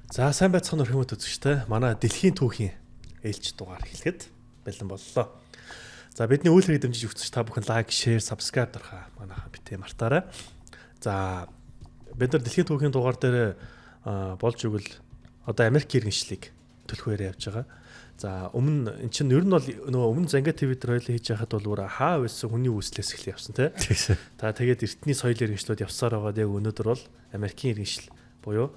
За сайн байцгаана уу хүмүүс үзэгчтэй. Манай дэлхийн түүхийн ээлж дугаар хэлэхэд бэлэн боллоо. За бидний үйлрийг дэмжиж үзэж та бүхэн лайк, шеэр, сабскрайб дарахаа манайхаа битээ мартаарай. За бид нар дэлхийн түүхийн дугаар дээр болж игэл одоо Америк иргэншлиг төлхөөр явж байгаа. За өмнө эн чинь ер нь бол нөгөө өмнө Занга ТV дээр хоёул хийж байхад бол өөр хаа байсан хүний үүслээс эхэл явсан тий. Та тэгээд эртний соёл иргэншлүүд явсаар байгаад яг өнөөдөр бол Америкийн иргэншил буюу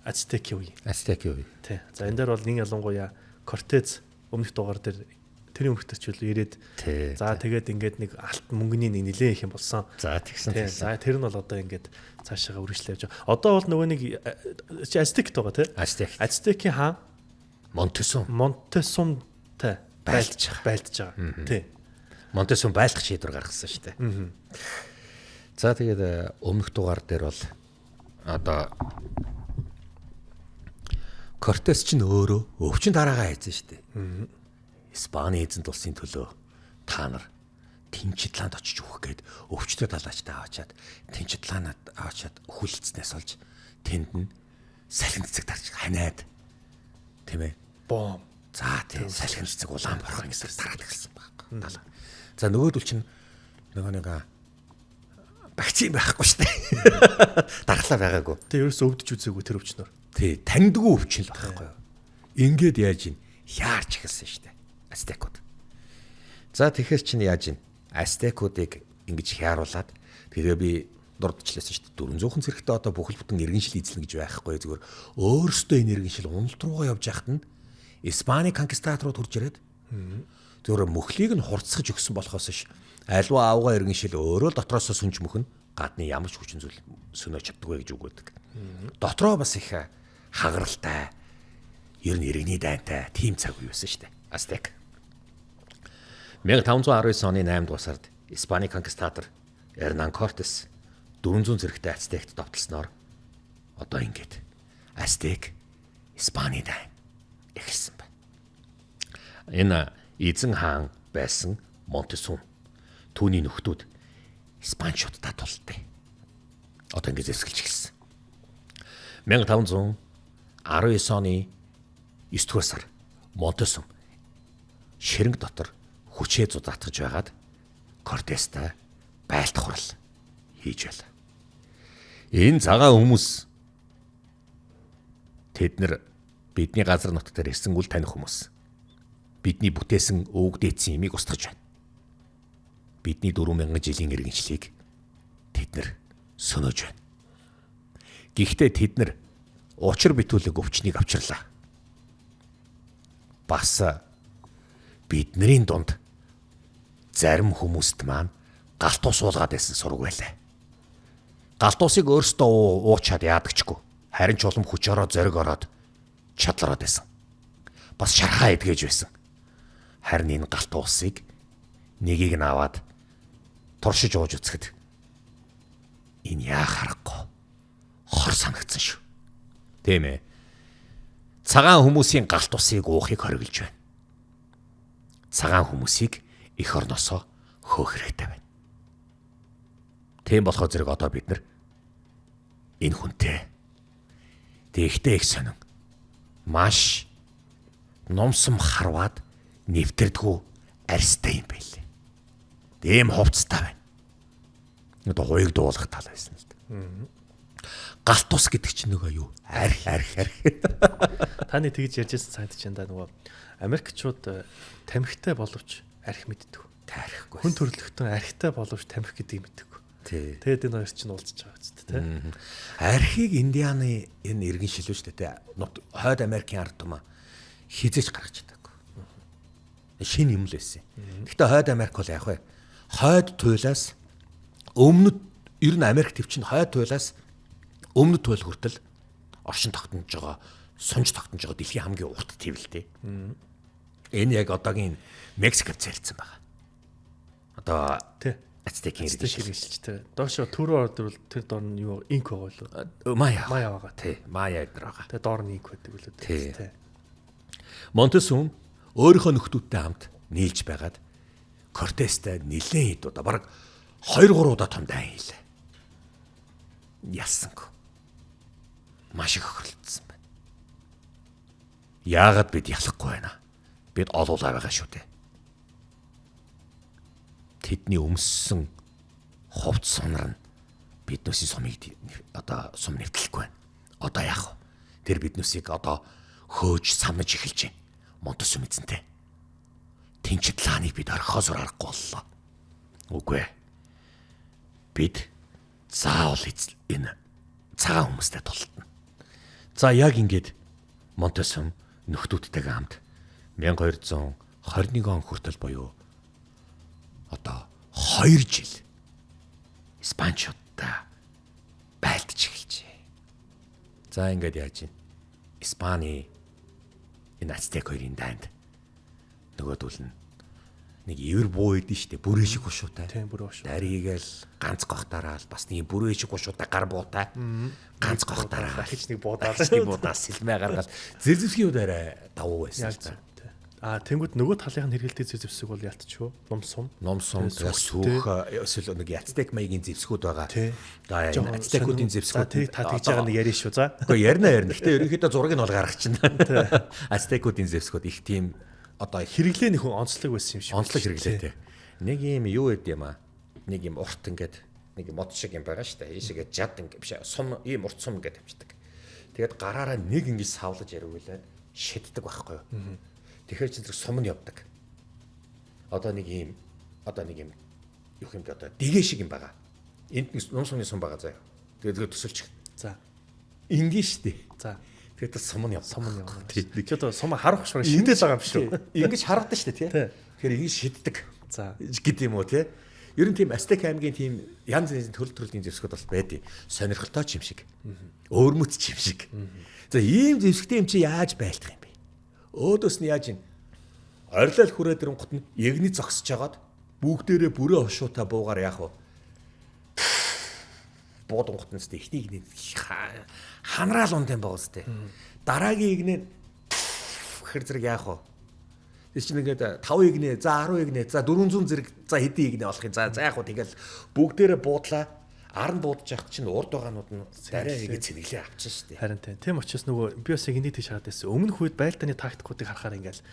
Ацтек үе. Тий. За энэ дээр бол нэг ялангуяа Кортез өмнөх дугаар дээр тэрийн өмнөхдөч үл ирээд за тэгээд ингээд нэг алт мөнгөний нэг нилээн их юм болсон. За тэгсэн. За тэр нь бол одоо ингээд цаашаага үргэлжлээ явж байгаа. Одоо бол нөгөө нэг Ацтек байгаа тий. Ацтекийн хаан Монтесумтай байлдаж байгаа. Тий. Монтесум байлдах шийдвэр гаргасан шүү дээ. За тэгээд өмнөх дугаар дээр бол одоо Кортес ч нөөрөө өвчин дараагаа хайсан шүү дээ. Испани эзэнт улсын төлөө та нар Тэнчитланд очиж өгөх гээд өвчтөд талаачтай аваачаад Тэнчитланад аваачаад хүлцснээс олж тэнд нь салхин цэцэг тарж ханаад тийм ээ. Бом. За тийм салхин цэцэг улаан борхон гэсэн тараад гисэн баг. За нөгөөдөл чинь нөгөө нэг вакцин байхгүй шүү дээ. Дархлаа байгаагүй. Тэ ерөөсөө өвдөж үзээгүй тэр өвчнөр. Тий, таньдгүй өвчин л байхгүй юу. Ингээд яаж ийн яарч эхэлсэн шүү дээ. Ацтекууд. За тэгэхээр чинь яаж ийн Ацтекуудыг ингэж хяаруулад тэгээ би дурдчлээсэн шүү дээ. 400 зэрэгтэй одоо бүхэл бүтэн иргэншил эзлэн гэж байхгүй зүгээр өөрөөсөө энэ иргэншил уналт руугаа явж яхад нь Испани конкистадорууд хурж ирээд зүгээр мөхлийг нь хурцсаж өгсөн болохоос ш альва аавга иргэншил өөрөө дотроосоо сүнж мөхн гадны ямар ч хүчин зүйл сөнөө чаддгүй гэж үгөөдөг. Дотроо бас их хагаралтай ер нь иргэний дайнтай тийм цаг үе байсан шүү дээ. Ацтек 1519 оны 8 дугаар сард Испани конкистадор Эрнан Кортес 400 зэрэгтэй Ацтект довтлсноор одоо ингээд Ацтек Испани дайн эхэлсэн байна. Энэ эзэн хаан байсан Монтесум түүний нөхдүүд Испанчуудтай тултай. Одоо ингээд зэвсгэлж эхэлсэн. 1519 оны 9 дугаар сар Монтесум ширэнг дотор хүчээ зудаатгаж байгаад Кортестай байлт хурал хийж байлаа. Энэ цагаан хүмүүс тэд нар бидний газар нутг дээр ирсэн үл таних хүмүүс. Бидний бүтээсэн өвөг дээдсэн юмыг устгаж байна. Бидний 4000 жилийн иргэншлийг тэд нар сөнөөж байна. Гэхдээ тэд нар учир битүүлэг өвчнийг авчирлаа. Бас бидний дунд зарим хүмүүст маань галтуус уулгаад байсан сураг байлаа. Галтуусыг өөрсдөө уучаад яадагчгүй. Харин ч улам хүчээрөө зориг ороод чадлараад байсан. Бас шархаа эдгэж байсан. Харин энэ галтуусыг нэгийг нь аваад туршиж ууж үзэхэд энэ яа харахгүй хор санагдсан шүү. Тийм ээ. Цагаан хүмүүсийн галтусыг уухыг хориглож байна. Цагаан хүмүүсийг эх орносоо хөөх хэрэгтэй байна. Тийм болохоор зэрэг одоо бид нар энэ хүнтэй тэгтээ их сонин маш номсом харваад нэвтэрдгүү арьстай юм байлээ. Тийм хувцастай байна. Одоо хуйг дуулах тал байсан л дээ. Галтус гэдэг чинь нөгөө юу? Арх. Таны тэгж ярьжсэн санагдаж байна да нөгөө Америкчууд тамхитай боловч арх мэддэг. Тарихгүй. Хүн төрөлхтөн архитай боловч тамхи гэдгийг мэддэггүй. Тэгээд энэ хоёр чинь уулзж байгаа үст тий. Архийг Индианы энэ иргэн шилвэ шүү дээ тий. Хойд Америкийн ард түмэн хизээч гаргаж чадаагүй. Шинэ юм л байсан. Гэхдээ хойд Америк бол яг вэ? Хойд туйлаас өмнөд ер нь Америк төвчин хойд туйлаас өмнөд туйл хүртэл оршин тогтнож байгаа, сунж тогтнож байгаа дэлхийн хамгийн урт төв л дээ. Энэ яг одоогийн Мексикт зайлцсан байгаа. Одоо тий. Ацтекийн иргэншилчтэй. Доошо төрөө ордвол тэр дор нь юу инк байгаа лөө. Майя байгаа. Тий, майя эдэр байгаа. Тэгээ доор нь инк байдаг үлээ. Тий. Монтесум өөрийнхөө нөхдүүдтэй хамт нийлж байгаад Кортестэй нэлээд хэд удаа бараг 2-3 удаа том дайн хийлээ. Ялсангүй. маш их хохирлцсан байна. Яагаад бид ялахгүй байна? Бид олуулаа байгаа шүү дээ. Тэдний өмссөн хувц сунар нь биднээсийн сумыг сум нэвтлэхгүй байна. Одоо яах вэ? Тэр биднээсийг одоо хөөж самнаж эхэлж байна. Монтос юм эзэнтэй. Тэнцэд лааныг бид орхиосоор аргагүй боллоо. Үгүй ээ. Бид заавал энэ цагаан хүмүүстэй тултна. За яг ингээд Монтесум нөхдүүдтэйгээ хамт 1221 он хүртэл буюу одоо 2 жил Испанчуудтай байлдаж эхэлжээ. За ингээд яаж юм? Испани энэ Ацтек хоёрын дайнд нөгөөдөл нь нэг ивэр буу идэв штэ, бүрээ шиг хушуутай. Тийм, бүрээ хушуу. Даригээл ганц гохтараа бас нэг бүрээ шиг хушуутай гар буутай. Ганц гохтараа дахиж нэг буудаад сэлмээ гаргаад зэвсгийн үед арай давуу байсан л та. Тэнгүүд нөгөө талынх нь хэрэгэлтэй зэвсэг бол ялтчихв. Ном сум сүүх эсвэл нэг Ацтек маягийн зэвсгүүд байгаа. За энэ Ацтекуудын зэвсгүүд тэрийг та тэгж байгаа нэг ярина шүү. За. Үгүй ярина. Гэтэ ерөнхийдөө зургийг нь бол гаргачихна. Ацтекуудын зэвсгүүд их тийм одоо хэрэглээ нөхөн онцлог байсан юм шиг. Онцлог хэрэглээтэй. Нэг юм юу гэд юм аа. Нэг юм урт ингээд нэг мод шиг юм байгаа шүү дээ. Ийшээгээ жад ингээд биш сум ийм урт сум ингээд тавьчихдаг. Тэгээд гараараа нэг ингээд савлаж яригуулаад шиддэг байхгүй юу. Тэгэхээр чи зэрэг сум нь явдаг. Одоо нэг юм юу юм бэ одоо дэгэ шиг юм байгаа. Энд нэг ном сумны сум байгаа заа. Тэгээд төсөлчих. За. Ингийн штэ. За. Тэгээд сум нь явна. Чи одоо сум харах швар шидэж байгаа юм шүү. Ингэж харагдаж штэ тий. Тэгэхээр ингэж шиддэг. За. Гэт юм уу тий. Ер нь тийм Ацтек аймгийн тийм янз янзын төрлийн зэвсгүүд бол байдیں۔ Сонирхолтой ч юм шиг. Өөрмөц ч юм шиг. За ийм зэвсгтэй юм чи яаж байлдах юм бэ? Өөдөөс нь яаж юм? Орилол хүрээд ирэнгут нь ягны зогсож хагаад бүгдээрээ бүрээ хошуутай буугаар яах вэ? Буудангут нь сте ихнийг нэг ханраал унд юм байгаа сте. Дараагийн игнээ хэр зэрэг яах вэ? Тэс чинь ингээд 5 игнээ, за 10 игнээ, за 400 зэрэг, за хэдийн игнээ болох юм. За яах вэ? Тэгэл бүгдээрээ буудлаа. Арн буудаж яхад чинь урд байгаанууд нь дараа игээ цэнэглээ авчихсан шүү дээ. Харин тийм учраас нөгөө би бас яг энийг тийш хараад байсан. Өмнөх үед байлдааны тактикуудыг харахаар ингээл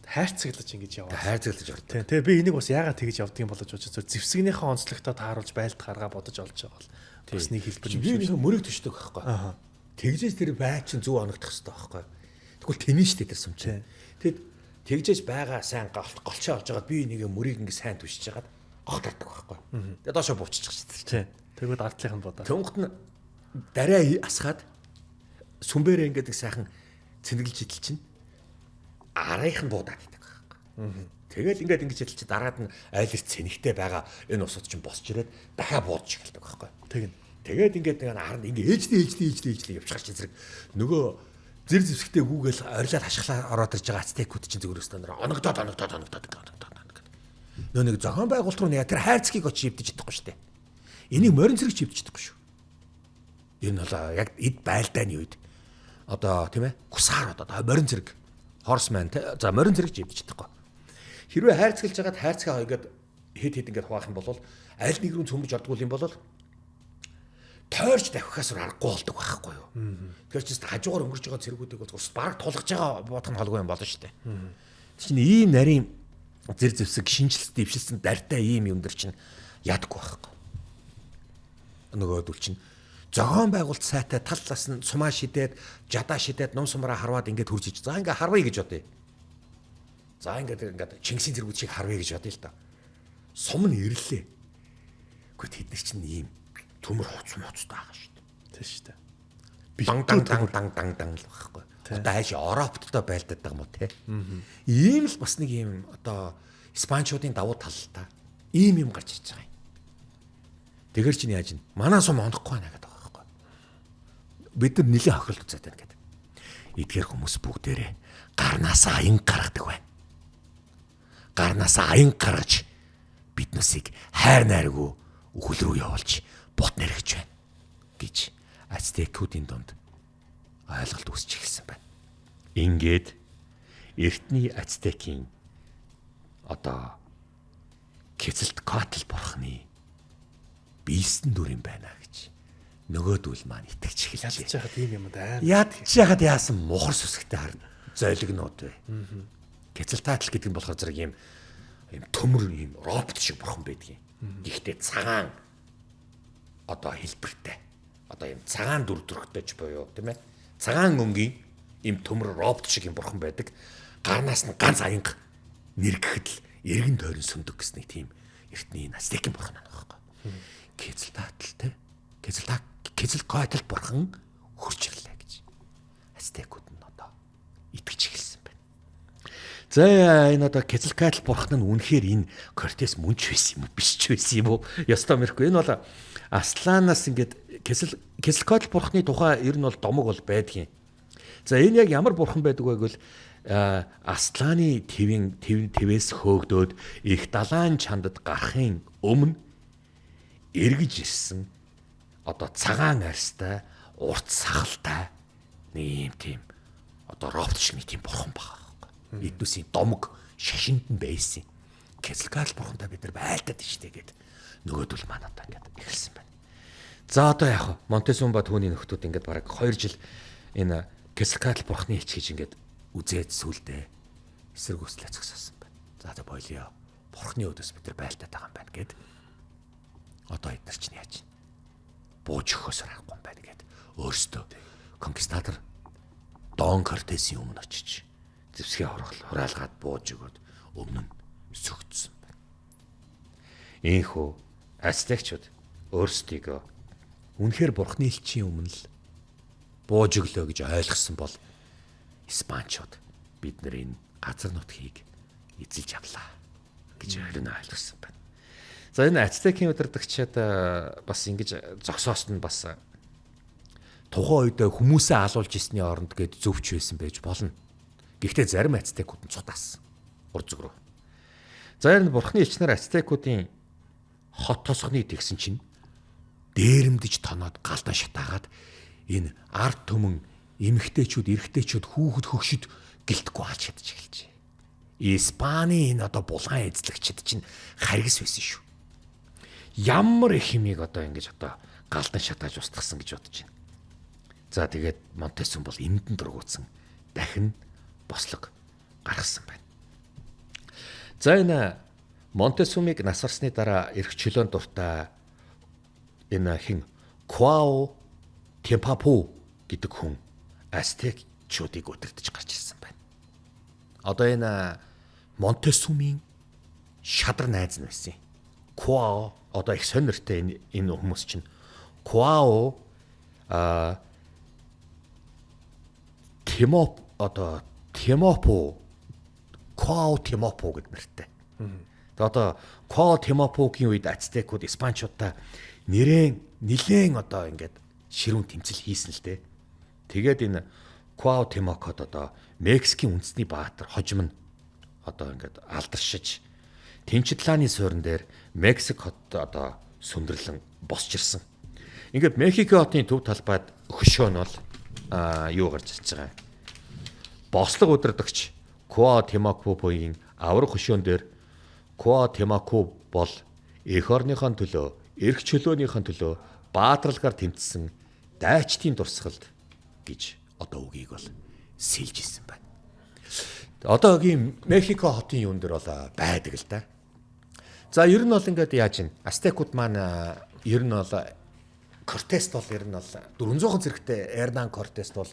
хайрцаглаж ингэж яваа. Хайрцаглаж явдаг. Тэгээ би энийг бас яагаад тэгж явдгийг болож бодож зөв зэвсгнийхээ онцлогтой тааруулж байлд гаргаа бодож олж байгаа бол бас нэг хэлбэр юм шиг. Би нэг мөрөг төшдөг байхгүй. Тэгжээс тэр бай чинь зүг оногдох хэрэгтэй байхгүй. Тэгвэл тэмээ штэ тэр сум чинь. Тэгэд тэгжээс байгаа сайн голчоо олж байгаад би нэг мөрийг ингэ сайн түшиж хагаад гохтардаг байхгүй. Тэгээ доошо бууччих штэ. Тэгвэл ардлынх нь бодоо. Тэнгут нь дараа асгаад сүмбэрээ ингээд сайхан цэнэглэж идэл чинь арайх нь буудаад идэг байхгүй. Тэгэл ингээд ингэж идэл чи дараад нь айл их цэнэгтэй байгаа энэ усууд чинь босч ирээд дахиад буудаж эхэлдэг байхгүй. Тэгээд ингээд нэг харанд ингээд ээжлээ явчихар чи зэрэг нөгөө зэр зэвсэгтэй гүүгээл орилаад хашглаа ороод ирж байгаа Ацтекүүд чинь зүгээр өстө нэр оногдоод. Нөө нэг зохион байгуулалт руу нэг тэр хайрцгийг очиж ивдэж чадахгүй шүү дээ. Энийг морин зэрэг чивдэж чадахгүй шүү. Энэ бол яг эд байлдааны үед одоо тийм ээ гусаар одоо морин зэрэг хорсмен за морин зэрэг чивдэж чадахгүй. Хэрвээ хайрцгалж хагаад хайрцгаа ингээд хэд ингээд хуваах юм бол аль нэг рүү цөмбөж ордгуул юм бол тойрч давхихаас аргагүй болдог байхгүй юу. Тэгэхээр чи хажуугаар өнгөрч байгаа цэргүүдийг бас бараг тулгаж байгаа бодох нь холгүй юм болно шүү дээ. Чинь ийм нарийн зэр зэвсэг шинжилсэн дэвшилсэн дартай ийм юм дэр чинь ядаггүй байхгүй. Нөгөөдөл чинь зохион байгуулалт сайтай тал талаас нь сумаа шидээд жадаа шидээд ном сумраа харваад ингээд хурж иж. За ингээд харвая гэж бодъё. За ингээд Чингисийн зэргүүд шиг харвая гэж бодъё л да. Сум нь ирлээ. Гэхдээ тэд нар чинь ийм төмөр хоцтой байгаа шүү дээ. Тийм шүү дээ. Дан л байхгүй. Одоо хайш Европттой байлдаад байгаа юм уу те. Ийм л бас нэг ийм одоо Испанчуудын давуу талтай ийм юм гарч ирж байгаа юм. Тэгэр чинь яаж юм? Манай сум онохгүй байна гэдэг байгаа байхгүй. Бид нар нэлийн хохиролт үзээд байна гэдэг. Эдгээр хүмүүс бүгдээрээ гарнаасаа аян гаргадаг байна. Гарнаасаа аян гаргаж биднээсийг хайр найргүй үхэл рүү явуулж бот нэргэж байна гэж Ацтекүүдийн дунд ойлголт үүсч эхэлсэн байна. Ингээд эртний Ацтекийн одоо Кецэлткоатл бурхны биелсэн дүр юм байна гэж нөгөөдүүл маань итгэж эхэлжээ. Ядж байхад ийм юм да. Ядж яхад яасан мухар сүсгтэй харна. Зойлогнууд бай. Кецэлтаатл гэдэг нь болохоор зэрэг ийм төмөр ийм робот шиг бурхан байдгийн. Гэхдээ цагаан одоо хэлбэртэй. Одоо ийм цагаан дүр төрхтэйч буюу тийм ээ. Цагаан өнгийн ийм төмөр робот шиг ийм бурхан байдаг. Гарнаас нь ганц аянга нэргэхэд л эргэн тойрон сөндөг гэсний тийм эртний ацтекийн бурхан байна байхгүй. Кецэлтаатл те. Кецэлтаатл бурхан хурж ирлээ гэж. Ацтекууд нь одоо итгэж эхэлсэн байна. За энэ одоо Кецэлтаатл бурхан нь үнэхээр энэ Кортес мөнч байсан юм уу биш ч байсан юм уу? Ястаа мэрхгүй. Энэ бол Асланаас ингээд Кецэлтаатл бурханы тухай ер нь бол домог бол байдгийн. За энэ яг ямар бурхан байдаг вэ гэвэл Асланы твээс хөөгдөөд их далайн чандад гарахын өмнө эргэж ирсэн одоо цагаан арьстай урт сахалтай нэг юм тийм одоо робот шиг нэг тийм бурхан байгаа байхгүй. Эднүсийн домог шашинд нь байсан. Кецэлтаатл бурхантай бид нар байлтаад штэ гэд нөгөөдөл маань одоо ингээд эхэлсэн байна. За одоо яг Монтесумба түүний нөхдүүд ингээд бараг 2 жил энэ Кецэлтаатл бурханы ич гэж ингээд үзээд сүлдээ эсрэг үслээ зогсоосон байна. За бойлё. Бурхны өдөөс бид нар байлтаад байгаа юм байна гэд. Одоо эдгээр чинь яаж чинь бууж өгөхөөс аргагүй юм байна гэд. Өөрөөсөө конкистадор Дон Кортесийн өмнө очиж зэвсгээ хураалгаад бууж өгөөд өмнө нь сүгдсэн байна. Ийхүү ацтекчуд өөрсдийгөө үнэхээр бурхны элчийн өмнө л бууж өглөө гэж ойлгосон бол Испанчууд бид нар энэ газар нутгийг эзэлж авлаа гэж ойлгосон байна. За энэ ацтекийн удирдагчид бас ингэж зогсоост нь бас тухайн үед хүмүүсээ алуулж ирсний оронд гээд зөвч байсан байж болно. Гэхдээ зарим ацтекууд нь цутаасан. Ур зүг рүү. За энэ бурхны элчнэр ацтекуудын хот тосгоныг тэгсэн чинь дээрэмдэж тоноод галдан шатаагаад энэ ард түмэн эмэгтэйчүүд, эрэгтэйчүүд, хүүхэд хөгшөд гэлтэхгүй алж чадж эхэлжээ. Испани энэ одоо булгаан эзлэгчид чинь харгас байсан шүү. Ямар их хэмийг одоо ингэж одоо галдан шатааж устгасан гэж бодож байна. За тэгээд Монтесум бол эмдэн дургуутсан дахин бослог гаргасан байна. За энэ Монтесумыг насарсны дараа эрх чөлөөнд дуртай энэ хин Куао Темпапу гэдэг хүн ацтекчуудыг удирдах гарч ирсэн байна. Одоо энэ Монтесумын шадар найз нь байсан. Куао одоо их сонирхтой энэ хүмүүс чинь Куао Темопу Куао Темопу гэдэг нэртэй. Тэгээд одоо Куао Темопугийн үед ацтекууд испанчуудаа нилээн одоо ингээд ширүүн тэмцэл хийсэн л дээ. Тэгээд энэ Куао Темокод одоо Мексикийн үндэсний баатар хожим нь одоо ингээд алдаршиж Тэнчитлааны суурин дээр Мексик хот одоо сүндэрлэн босч ирсэн. Ингээд Мехико хотын төв талбайд хөшөө нь бол юу гарч ирж байгаа. Бослог удирдагч Куао Темокугийн авраг хөшөөн дээр Куао Темоку бол эх орныхон төлөө, эрх чөлөөнийхэн төлөө баатралгаар тэмцсэн дайчдын дурсгалд гэж одоо үгийг бол сэлж ирсэн байна. Одоогийн Мехико хотын юун дээр бол байдаг л да. За ер нь бол ингээд яаж ин ацтекууд маань ер нь бол Кортест бол ер нь бол 400 зэрэгтэй Эрнан Кортест бол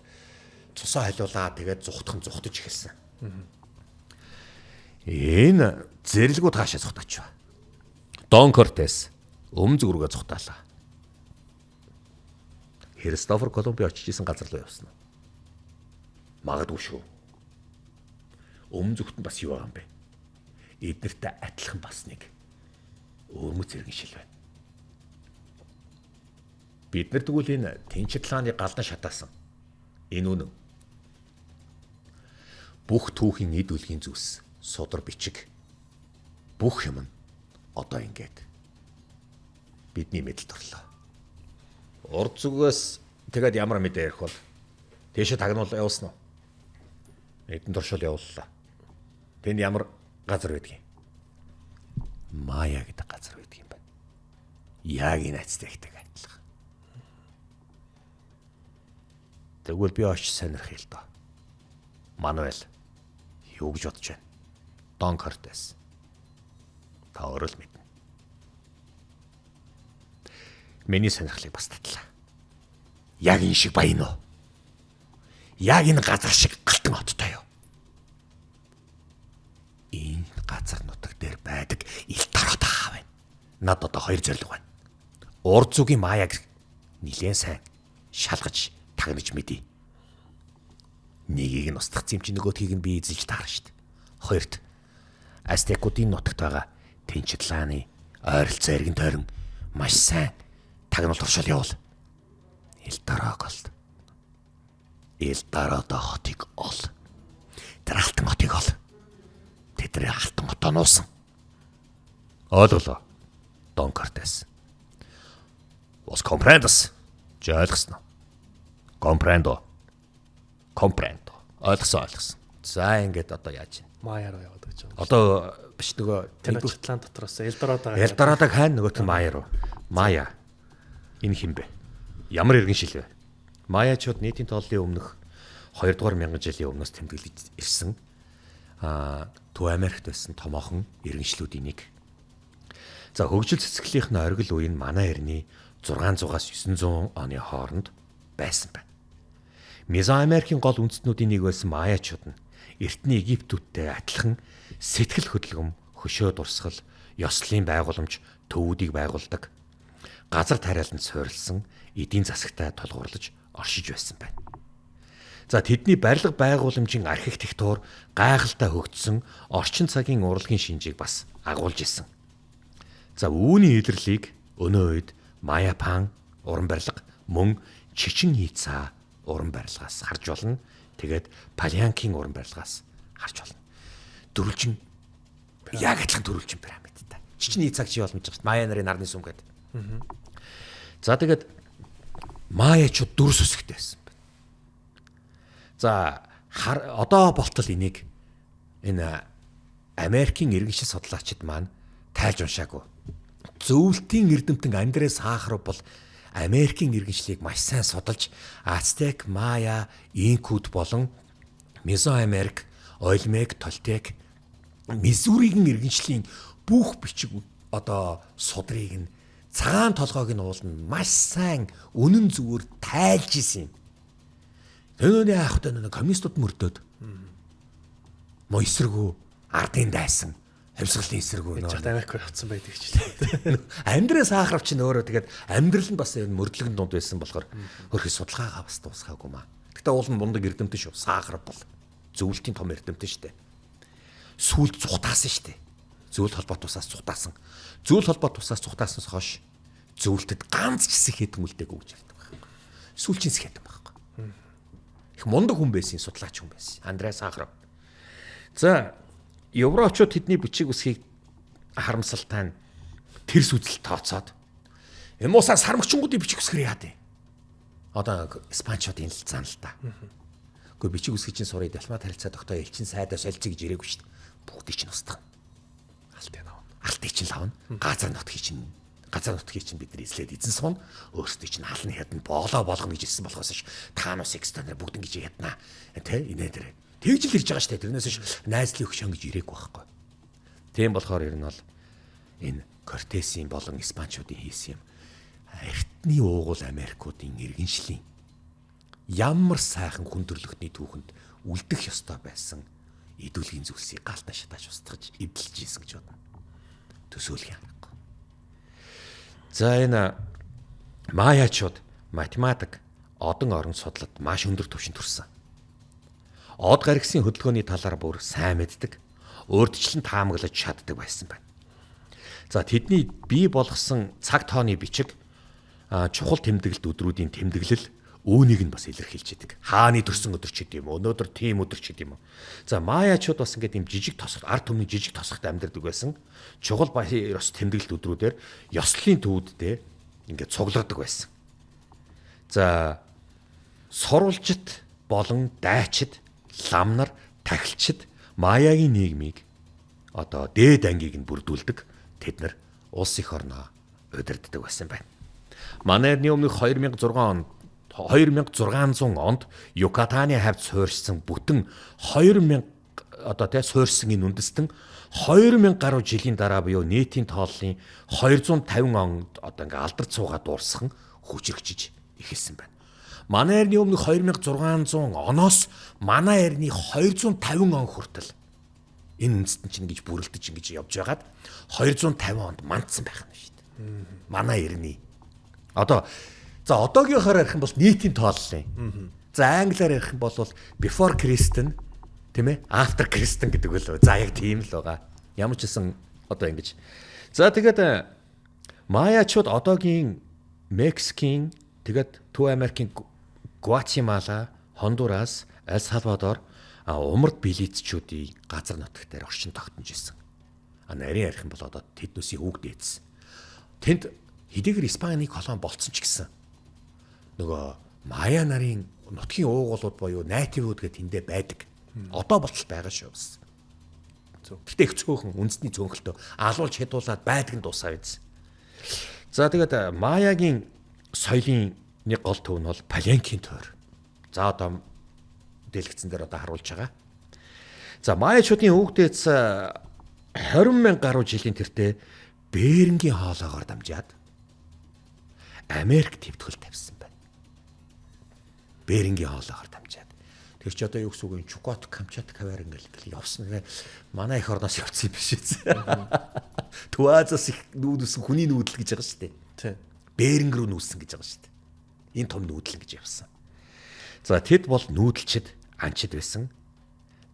цусаа халиулаа тэгээд зүхтаж эхэлсэн. Энэ зэрлэгүүд хаашаа зүхтаж ба. Дон Кортес өмнө зүгрүүгээ зүхтаалаа. Христофор Колумби очиж исэн газар руу явсан. Магадгүй шүү. Өмнө зүгт нь бас юу байгаа юм бэ? Эднэртэй адилхан бас нэг өрмөц зэрэг шил байна. Бид нар тэгвэл энэ Тэнчитлааны галдан шатаасан. Энэ үнэн. Бүх түүхийн эд үлгийн зүйлс, судар бичиг бүх юм нь одоо ингээд бидний мэдэлд орлоо. Урд зүгээс тэгээд ямар мэдээ ярих бол тийшээ тагнуул явуулсан уу? Эдэн туршил явууллаа. Тэнд ямар газар байдгийг? Майя гэдэг газар байдаг юм байна. Яг энэ ацтектэй адилхан. Тэгвэл би очиж сонирхъя л доо. Мануэл юу гэж бодож байна? Дон Кортес. Та өөрөө л мэднэ. Миний сонирхлыг бас татлаа. Яг энэ шиг баян уу? Яг энэ газар шиг галтан хоттой юу? Энэ газар нутаг дээр байдаг ил тарот хаав байна. Над одоо хоёр зорилго байна. Урд зүгийн маяг нилээн сайн шалгаж тагнаж мэдээ. Нэгийг нь устгах юм чи нөгөөдхийг нь би эзэлж таарна шүү дээ. Хоёрт Астекуудын нутагт байгаа Тенчитлааны ойролцоо эргэн тойрон маш сайн тагнуулт туршил явуул. Эльдараг ол. Эльдарада хотыг ол. Тэр алтан хотыг ол. Тэдний алтан хотоо нуусан. Ойлголоо. Дон Кортес. Вос компрендос. Чи ойлгосноо? Компрендо. Компрендо. Ойлгосон. За ингээд одоо яаж вэ? Маяар яваад гэж байна. Одоо биш нөгөө Теночтлан дотроос Элдорадо. Элдорадог хайн нөгөөт нь Мая руу. Мая. Энэ хин бэ? Ямар иргэншил вэ? Маячууд нийтийн тооллын өмнөх 2000 жилийн өмнөөс тэмдэглэж ирсэн Төв Америкт байсан томоохон иргэншлүүдийн нэг. За хөгжил цэцгэлийнх нь оргил үеийн манай эртний 600-аас 900 оны хооронд байсан байна. Мезоамерикийн гол үндэстнүүдийн нэг байсан Маячууд нь эртний Египтүүдтэй адилхан сэтгэл хөдлөм, хөшөө дурсгал, ёслолын байгууламж, төвүүдийг байгуулдаг. Газар тариаланд суурилсан эдийн засагтай тулгуурлаж оршиж байсан байна. За тэдний барилга байгууламжийн архитектур гайхалтай хөгжсөн орчин цагийн урлагийн шинжийг бас агуулж исэн. За үүний илэрлийг өнөө үед Маяпан уран барилга мөн Чичен Ица уран барилгаас харж болно. Тэгээд Палеанкийн уран барилгаас харж болно. Дөрвөлжин яг адилхан дөрвөлжин пирамидтай. Чичен Ицаг чи бол мэдж байгаа шүү дээ. Майя нарын нарны сүм гэдэг. За тэгээд Маячууд дөрвс үсэгтэй байсан байна. За одоо болтол энийг энэ Америкийн иргэншил судлаачид маань тайлж уншаагүй. Зөвлөлтийн эрдэмтэн Андрес Хаахров бол Америкийн иргэншлийг маш сайн судалж Ацтек, Мая, Инкуд болон Мезоамерик, Олмек, Толтек, Мизүригийн иргэншлийн бүх бичиг одоо судрыг нь цагаан толгойг нь уулна маш сайн үнэн зүгээр тайлж исэн юм. Тэнөний аахтай нэг коммунистууд мөрдөөд мо эсрэгүү ардын дайсан хэмсгэлтийн эсрэгүү нөө Америк руу явцсан байдаг ч лээ. Андрес Хаахров ч нөөрөө тэгээд амьдрал нь бас энэ мөрдлөгөн дунд байсан болохоор хөрхи судалгаагаа бас дуусгаагүй маа. Гэтэ уул нь мундаг эрдэмтэн шүү. Хаахров бол зөвлөлтийн том эрдэмтэн шүү дээ. Сүлд цухтаасан шүү дээ. Зөвлөлт холбоот тусаас цухтаасан. Зөвлөлт холбоот тусаас цухтааснаас хойш зөвлөлтөд ганц ч хэсэг хэдэн үлдээгүй гэж ярьдаг байхгүй. Сүлжинс хэдэн байхгүй. Их мундаг хүн байсан, судлаач хүн байсан. Андрес Хаахров. За Европчууд тэдний бичиг үсгийг харамсалтай нь тэрс үзэл тооцоод эмуусаар сармөгчингуудын бичиг үсгээр яад юм. Одоо Испанчуудын л зан л та. Гэхдээ бичиг үсгийн чинь сурыг Далмат харилцаа тогтоо элчин сайдаа солилцъя гэж ирээгүй шүү дээ. Бүгдийг чинь устгах. Алтыг чинь лавна. Газар нутгийг чинь бид нар эзлээд эзэн суун. Өөрсдөө чинь халны хяданд боолоо болгоно гэж хэлсэн болохоос ш. Таанус экстонер бүгд ингэж яднаа. Тэ инээ дээр. Тэгж л ирж байгаа штэ. Тэрнээс ш найзлын хөшөн гэж ирээгүй байхгүй. Тийм болохоор ер нь бол энэ Кортесийн болон Испанчуудын хийсэн юм. Эртний уугуул Америкуудын иргэншлийн ямар сайхан хүндрэлтний түүхэнд үлдэх ёстой байсан идүүлгийн зүйлсийг галтан шатааж устгаж эвдэлж ийсэн гэж бодно. Төсөөлөх юм. За энэ Маячууд математик одон орон судлалд маш өндөр түвшинд хүрсэн. Од гаргисын хөдөлгөөний талаар бүр сайн мэддэг, өөрчлөлт таамаглаж чаддаг байсан байна. За тэдний бий болгосон цаг тооны бичиг чухал тэмдэглэлт өдрүүдийн тэмдэглэл үүнийг нь бас илэрхийлж идэг. Хааны төрсөн өдөр ч гэдэм үү, өнөөдөр тийм өдөр ч гэдэм үү. За Маячууд бас ингээд юм жижиг тосгот, ард түмний жижиг тосгот амьдардаг байсан. Чухал баяр ёс тэмдэглэлт өдрүүдээр ёслолын төвүүддээ ингээд цуглардаг байсан. За сурвалжит болон дайчид, ламнар, тахилчид Маягийн нийгмийг одоо дээд ангийг нь бүрдүүлдэг. Тэд нар улс их орноо удирддаг байсан байна. Манай эртний өмнөх 2006 онд 2600 онд Юкатаны хавьд суурьсан бүтэн 2000 суурьсан энэ үндэстэн 2000 гаруй жилийн дараа буюу нийтийн тооллын 250 онд ингээ алдарт суугаад дууссан хүчрэгчиж эхэлсэн байна. Манай эртний өмнөх 2600 оноос манай эртний 250 он хүртэл энэ үндэстэн чинь ингэж бүрэлдэж ингэж явж байгаад 250 онд мандсан байх нь шүү дээ. Манай эртний за одоогийнхоор ярих юм бол нийтийн тооллын. За англиар ярих юм бол before Christ тийм ээ after Christ гэдэг л. За яг тийм л байгаа. Ямар ч гэсэн ингэж. За тэгээд Маячууд одоогийн Мексикийн тэгээд Төв Америкийн Гватемала, Хондурас, Эл Салвадор умард билицчүүдийн газар нутаг дээр оршин тогтнож ирсэн. Нарийн ярих юм бол одоо тэднүүсийн үг дээдсэн. Тэнд хэдийгээр Испаний колон болцсон ч гэсэн нөгөө Майя нарын нутгийн уугуулууд буюу найтивууд гэдэг тэндээ байдаг. Одоо болтол байгаа шүү бас. Гэтэ их цөөхөн үндэсний цөөнхөлтөө алуулж хядуулаад байдаг нь дуусаа биз. За тэгээд Майягийн соёлын нэг гол төв нь бол Паленкийн тойр. За одоо дэлгэцэн дээр одоо харуулж байгаа. За Майячуудын өвгдөөц 20,000 гаруй жилийн тэртээ Берингийн хоолоогоор дамжаад Америк төвтгөл тавьсан байна. Берингийн хоолоогоор дамжаад. Тэр чи одоо юу гэсэн үг вэ? Чукот, Камчатка хавар ингээл явсан. Манай их орноос явсан юм биш үү? Төв Азиас их нүүдэлсэн хүний нүүдэл гэж байгаа шүү дээ. Тийм. Беринг рүү нүүсэн гэж байгаа шүү дээ. Энэ том нүүдэл гэж явсан. За тэд бол нүүдэлчд анчид байсан.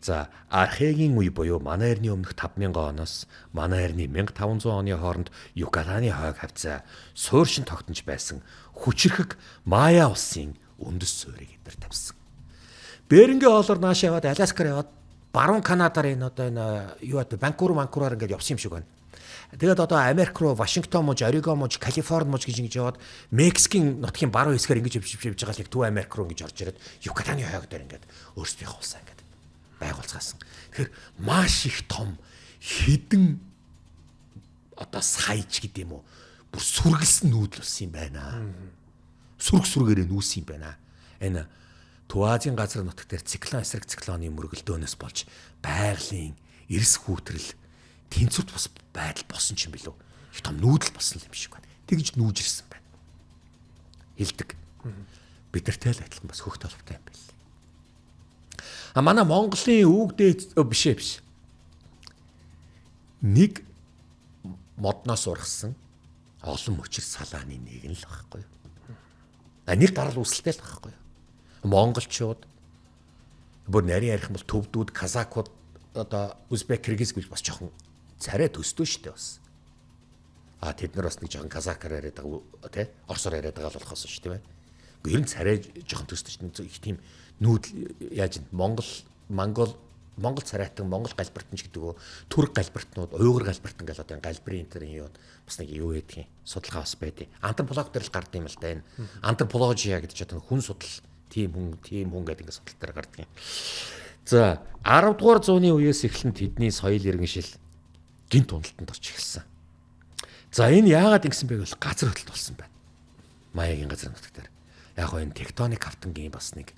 За архегийн үе буюу манай эртний өмнөх 5000 оноос манай эртний 1500 оны хооронд Юкатаны хойг хавцаа суурьшин тогтнож байсан хүчрхэг Майя улсын үндэс суурийг эдгээр тавьсан. Берингийн хоолоор наашаа яваад Аляскаар яваад баруун Канадаар энэ одоо энэ юу бат Ванкувераар ингээд явсан юм шиг байна. Тэгээд одоо Америк руу Вашингтон мууж, Орегон мууж, Калифорни мууж гэж ингэж яваад Мексикийн нутгийн баруун хэсгээр ингэж явж байгаа л яг Төв Америк руу ингэж орж ирээд Юкатаны хойг дээр ингээд өөрсдийнхөө улсаа ингээд байгуулцгаасан. Тэгэхээр маш их том хідэн одоо саяж гэдэг юм уу бүр сүргэлсэн нүүдэл болсон юм байна. Сүргээрээ нүүсэн юм байна. Энэ Төв Азийн газар нутаг дээр эсрэг циклоны мөргөлдөөнөөс болж байгалийн эрс хүүтрэл тэнцвэрт бас байдал болсон ч юм билүү. Их том нүүдэл болсон юм шиг байна. Тэгж нүүж ирсэн байна. Хилдэг. Бидэртэй л адилхан бас хөх толготой юм байна. Манай Монголын өвгдээ биш. Нэг модноос ургасан олон мөчир салааны нэг нь л байхгүй юу? Нэг дарал үүсэлтэй л байхгүй юу? Монголчууд бүр нарийн ярих юм бол төвдүүд, казакууд одоо Узбек, Киргиз гэж бас жоохон царай төстөө штэ бас. Тэд нар бас нэг жоохон казакаар яриад байгаа тий? Орсоор яриад байгаа л болохоос шүү дээ. Гэхдээ ер нь царай жоохон төстөө штэ. Их тийм нүүдэл яаж Монгол царайтан, Монгол галбиртан ч гэдэг үү, Түрк галбиртнууд, Уйгур галбиртан гэл одоо галбирын энэ юу бас нэг юу гэдгийг судалгаа бас байдیں۔ Антрополог дээр л гардаг юм л да энэ. Антропология гэдэг чинь хүн судал тийм хүн гэдэг ингээд судал дээр гардаг юм. За 10 дугаар зууны үеэс эхлэн тэдний соёл иргэншил гинт уналтанд орж эхэлсэн. За энэ яагаад ингэсэн бэ гэвэл газар хөдлөлт болсон байна. Маягийн газар нутаг дээр. Яг гоо энэ тектоник автангийн бас нэг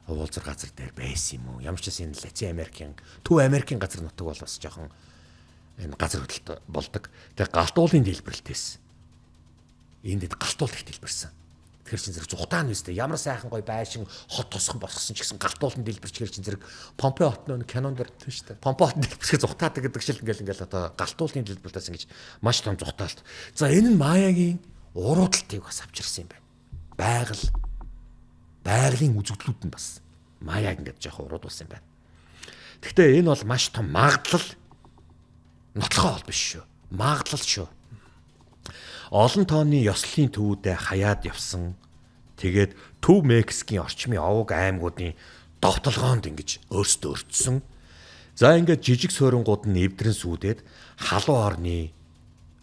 уулзар газар дээр байсан юм уу? Ямар ч гэсэн энэ Латин Америкийн, Төв Америкийн газар нутаг бол бас жоохон энэ газар хөдлөлт болдог. Тэгээ галтуулын дэлбэрэлтээс. Энд галтуул их дэлбэрсэн. Тэгэхээр чин зэрэг зүхтаан үстэй ямар сайхан гой байшин хот тосхон босгосон ч гэсэн галтуулын дэлбэрчгээр чин зэрэг Помпей хотны кинон дэр тийм шүү дээ. Помпей хотны дэлбэрчээр зүхтаадаг гэдэг шил ингээл одоо галтуулын дэлбэртээс ингэж маш том зүхтаалт. За энэ нь Маягийн уруудалтыг бас авчирсан юм байна. Байгалийн үзэгдлүүд нь бас Маяг ингээд жоохон уруудулсан юм байна. Гэхдээ энэ бол маш том магадлал нотлохоо бол биш шүү. Магадлал шүү. Олон тооны ёслолын төвүүдэд хаяад явсан. Тэгээд Төв Мексикийн орчмын овог аймагуудын довтолгоонд ингэж өөрсдөө өртсөн. За ингээд жижиг суурингууд нь эвдрэн сүйдээд халуун орны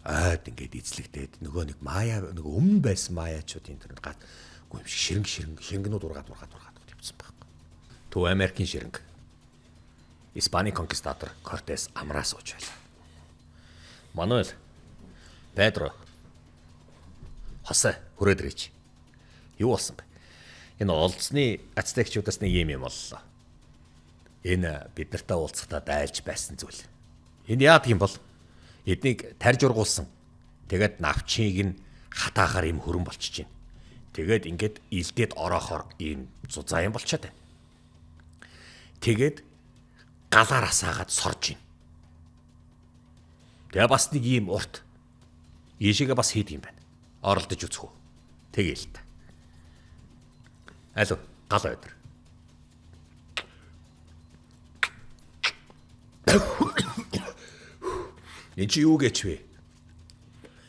ойд ингээд эзлэгдээд нөгөө нэг Майя нөгөө өмнө байсан Майячуудын тэр гад гүм ширэнгнүүд ургаад явсан байхгүй. Төв Америкийн ширэнг. Испани конкистадор Кортес амраас ууж байлаа. Мануэл, Педро, Хосе хүрээд ирээч. Юу болсон бэ? Энэ олзны ацтекчудаас нэг юм боллоо. Энэ бид нартай уулзахдаа дайлж байсан зүйл. Энэ яадаг юм бол эднийг тарж ургуулсан. Тэгээд навчийг нь хатаахаар юм хөрөн болчихж байна. Тэгээд ингээд илдээд ороохоор ийм зузаа юм болчиход байна. Тэгээд галаар асаагаад сорж байна. Тэгээ бас нэг ийм урт ийшээгээ бас хийдэг юм байна. Оролдож үзэх үү. Тэгээл та. Алуу гал өдөр. Энд чи юу гэж вэ?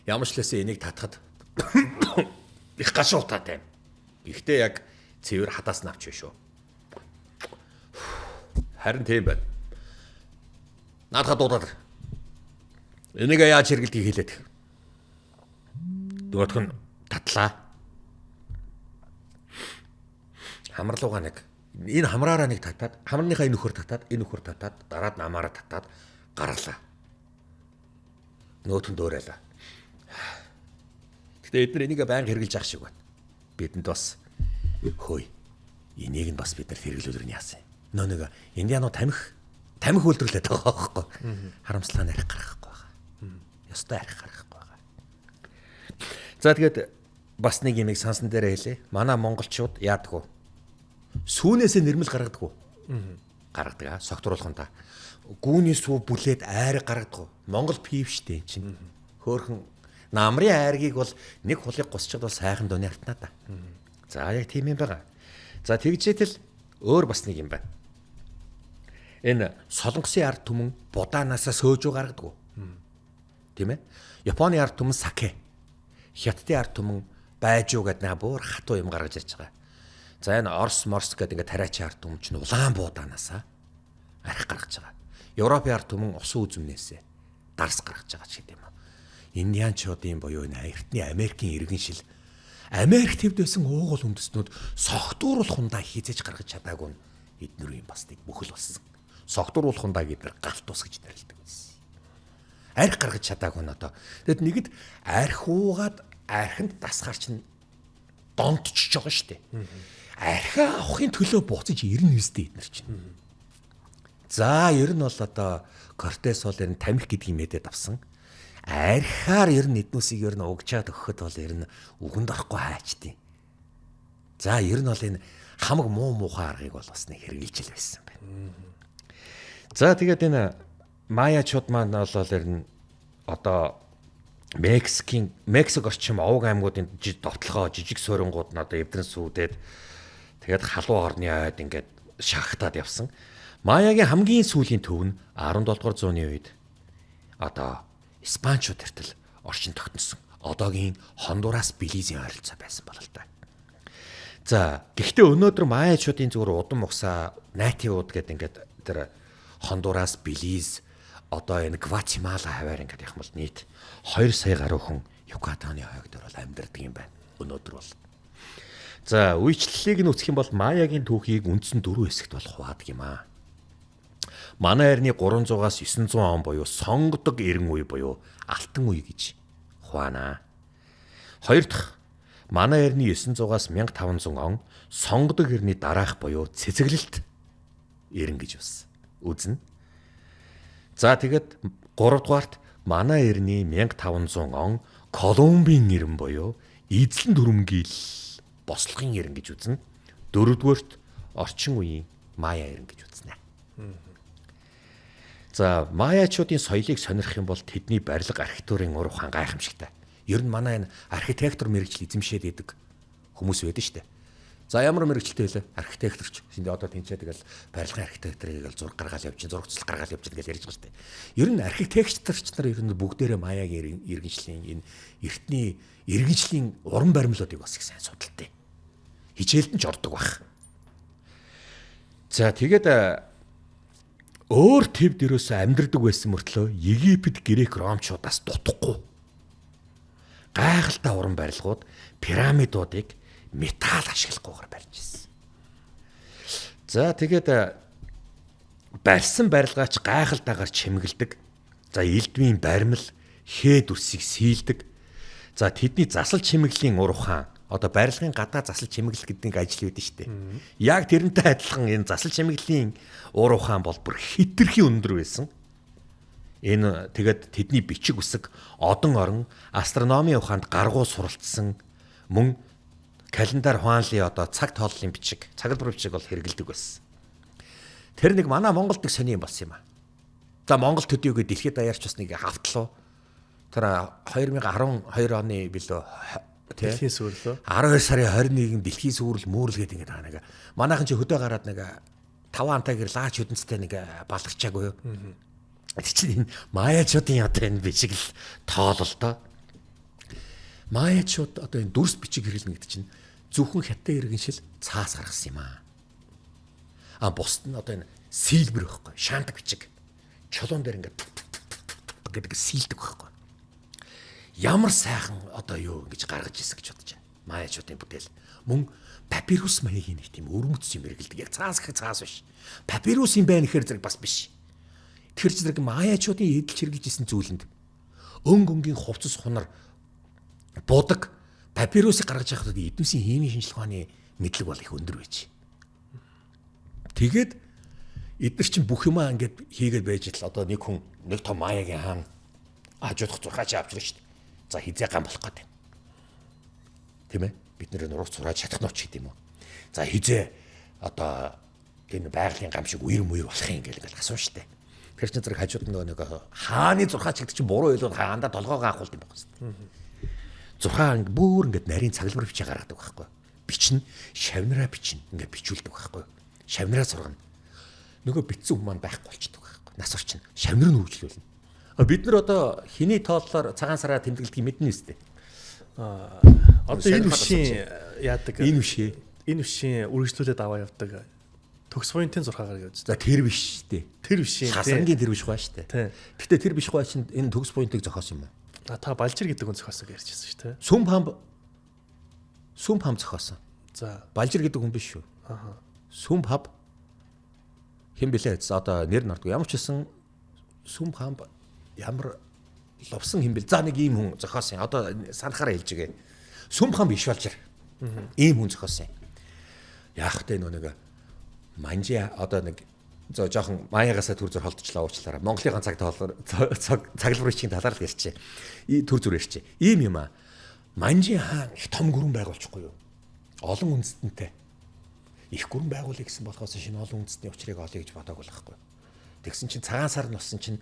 Ямар ч лээсээ энийг татхад их гашуутаа тайм. Гэхдээ яг цэвэр хадаас навч шүү. Харин тийм байна. Наадхад дуудаад. Энийг яаж хэрэглэдгийг хэлээд. Дөрөвт нь татлаа. Хамарлуугаа нэг энэ хамраараа нэг татаад хамарныхаа энэ нөхөр татаад дараад намаараа татаад гарлаа. Нөтөнд дөөрэлээ. Гэтэ эдгээр энийг байнга хэрэгжилж явах шиг байна. Бидэнд бас хөөе. Энийг нь бас бид нар хэрэглүүлэр нь яасан. Нөө нэг индиануу тамхи үйлдвэрлээд байгаа байхгүй. Харамслаа нарих гаргахгүй байгаа. Ёстой арих гаргахгүй байгаа. За тэгээд бас нэг юмыг сансан дээрээ хэлээ. Манай монголчууд яадаг вэ? Сүүнээсээ нэрмэл гаргадаг уу? Гаргадаг. Согтруулахынтаа. Гүүний сүү бүлээд айр гаргадаг уу? Монгол пив штэ чинь. Хөөхөн намрын айргийг бол нэг хулыг госчод бол сайхан дууны артнаа та. За яг тийм юм байгаа. За тэгжээтэл өөр бас нэг юм байна. Энэ солонгосын ард түмэн будаанасаа сөөжөө гаргадаг уу? Тийм ээ. Японы ард түмэн саке. Хятадын ард түмэн байжуу гэдэг нэг бүр хатуу юм гаргаж ирж байгаа. За энэ Орос морс гэдэг ингээд тариачийн ард түмэн чинь улаан буудаанасаа арх гаргаж байгаа. Европын ард түмэн усан үзмнээсээ дарс гаргаж байгаа ч гэдэм юм. Индианчуудын буюу энэ эртний Америкийн иргэн шил Америк төвд байсан уугуул үндэстнүүд согтууруулах хундаа хизээж гаргаж чадаагүй нь эднэр юм бас нэг бүхэл болсон. Согтууруулах хундаа гэдэг галт ус гэж нэрлэдэг байсан. Арх гаргаж чадаагүй нь одоо. Тэгэд нэгд арх уугаад архинд дасгаар чинь донтчж байгаа шүү дээ. Архиа авахын төлөө буцаж ирнэ үстэй эднэр чинь. За ер нь бол одоо Кортес бол ер нь тамхи гэдэг юм эдэд авсан. Архиар ер нь эднүсийг ер нь угчаад өгөхөд бол ер нь үгэнд орохгүй хаачдیں۔ За ер нь бол энэ хамаг муухай аргыг бол бас нэг хэрэгжилж л байсан байна. За тэгээд энэ Майячууд маань бол ер нь одоо Мексик орчим овг аймагуудын довтлогоо жижиг суурингууд нь одоо эвдрэн сүйдээд тэгээд халуун орны ойд ингээд шахтаад явсан. Маягийн хамгийн сүүлийн төв нь 17 дугаар зууны үед одоо Испанчууд тэртэл орчин тогтносон. Одоогийн Хондурас, Белизийн ойролцоо байсан бол л да. За гэхдээ өнөөдөр Майячуудын зүгээр удам ухсаа найтиуд гэдэг ингээд тэр Хондурас, Белиз одоо энэ Гватемала хаваар ингээд явах бол нийт 2 сая гаруй хүн Юкатаны хойг дээр бол амьдардаг юм байна. Өнөөдөр бол. За үйлчлэлийг нь үзэх юм бол Маягийн түүхийг үндсэн 4 хэсэгт бол хуваадаг юм аа. Манай эртний 300-аас 900 он буюу сонгодог эрен үе буюу алтан үе гэж хуваана. Хоёр дахь манай эртний 900-аас 1500 он сонгодог эртний дараах буюу цэцэглэлт эрен гэж үзнэ. За тэгэд 3 дугаарт манай эртний 1500 он Колумбийн эрен буюу эзлэн дүрмгийл бослогын эрен гэж үзнэ. 4 дугаарт орчин үеийн Майя эрен гэж үзнэ. За Майячуудын соёлыг сонирх юм бол тэдний барилга архитектурын ур ухаан гайхамшигтай. Ер нь манай энэ архитектор мэрэгжил эзэмшээд идэг хүмүүс байдаг шүү дээ. За ямар мэрэгчлээ вэ? Архитекторч. Энд одоо тэнцээ тэгэл барилгын архитекторыг л зураг гаргаал явж, зурагчлал гаргаал явж гэж ярьж байгаа шүү дээ. Ер нь архитекторч нар ер нь бүгдээрээ Маягийн иргэншлийн энэ эртний иргэншлийн уран баримлуудыг бас их сайн судалдаг. Хичээлд нь ч ордог баг. За тэгээд өөр төв дээрөөс амьдардаг байсан мөртлөө Египет, Грек, Ромчуудаас дутхгүй. Гайхалтай уран барилгууд, пирамидуудыг металл ашиглахгүйгээр барьж ирсэн. За тэгээд барьсан барилгаач гайхалтайгаар чимэглэдэг. За элдвийн баримл, хээд үсийг сийлдэг. За тэдний засал чимэглийн ур ухаан одоо барилгын гадаа засал чимэглэл гэдэг нэг ажил байдаг шүү дээ. Яг тэрнтэй адилхан энэ засал чимэглэлийн уур ухаан бол бүр хэтэрхий өндөр байсан. Энэ тэгээд тэдний бичиг үсэг одон орон астрономийн ухаанд гаргуу суралцсан мөн календар хуанлын одоо цаг тооллын бичиг, цаглбар бичиг бол хэрэгэлдэг байсан. Тэр нэг манай Монголд нэг сони юм болсон юм аа. За Монгол төдийгүй дэлхийд даяарч бас нэг хавтлуу. Тэр 2012 оны билүү Дэлхийн сүрлөө 12 сарын 21-нд дэлхийн сүрэл мөөрлгээд ингээд байгаа нэг. Манайхан ч хөдөө гараад нэг 5 антайгэр лаач хөдөнцтэй нэг баларчаагүй юу. Тэр чинь энэ маяачуудын одоо энэ бичиг л тоолол доо. Маяачууд одоо энэ дүрс бичиг хэрэглэнэ гэдэг чинь зөвхөн хятад иргэншил цаас гаргасан юм аа. Бусд нь одоо энэ сийлбэр байхгүй, шаандаг бичиг. Чулуун дээр ингээд гэдэг сийлдэг байхгүй. Ямар сайхан одоо юу ингэж гаргаж ирсэн гэж бодож байна. Маяачуудын бүтээл. Мөн папирус маягийн нэг тийм өрмөц юм хэрэгэлдэг. Яг цаас гэх цаас биш. Папирус юм байна гэхээр зэрэг бас биш. Тэр зэрэг маяачуудын эдэлж хэрэгжижсэн зүйлэнд өнгийн хувцас хунар будаг папирусыг гаргаж явахад эднүсийн химийн шинжилгээ ухааны мэдлэг бол их өндөр байж. Тэгээд эдгээр чинь бүх юмаа ингээд хийгээд байж л одоо нэг хүн нэг том маягийн хаан хажуудах зурхаач авч ирж шүү дээ. За хизээ гам болох гэдэг. Тийм ээ? Бид нэр нуруух зураач чадах нь ч гэдэм үү. За хизээ одоо энэ байгалийн гам шиг үер мүер болох юм ингээл асууж штэ. Тэр чинь зэрэг хажууд нэг хааны зурхаач гэдэг чинь буруу ойлоод хаандаа толгоогоо авахулт юм байна шүү дээ. Зурхаа бүр ингээд нарийн цаглбар бичиж гаргадаг байхгүй. Бичнэ, шавнараа бичнэ. Ингээд бичүүлдэг байхгүй. Шавнараа сургана. Нөгөө битсэн хүмүүс маань байхгүй болчихдог байхгүй. Нас орчин. Шавнар нь үргэлжлүүлнэ. Бид нар одоо хиний тооллоор цагаан сараа тэмдэглэдэг мэднэ үстэй. Одоо энэ вшийн яадаг. Энэ вшээ. Энэ вшийн үргэлжлүүлээд аваа явдаг. Төгс поинтын зурхаагаар явж. За тэр биш шүү дээ. Тэр вшийн. Шасангийн тэр биш хаа шүү дээ. Гэтэ тэр биш хаа чинь энэ төгс поинтыг зохиосон юм байна. Та балжир гэдэг хүн зохиосоо ярьжсэн шүү дээ. Сүм хам зохиосон. За балжир гэдэг хүн биш шүү. Сүм хам хэн блэ? Одоо нэр нартгүй. Ямар ч гэсэн сүм хам ямар ловсон хэмбэл. За нэг ийм хүн зохиосон. Одоо санахаараа хэлж гээ. Сүм хам биш балжир. Ийм хүн зохиосон. Яах вэ нэг манжи одоо нэг жоохон маягаасаа төр зур холдчлаа уучлаарай. Монголын цаг цаглбар бичгийн талаар л ярьчээ. Төр зүр ярьчээ. Ийм юм аа. Манжи хаан их том гүрэн байгуулчихгүй юу? Олон үндэстэнтэй. Их гүрэн байгуулъя гэсэн болохоос шинэ олон үндэстний учрыг олъё гэж бодоагүй л байхгүй. Тэгсэн чинь цагаан сар носон чинь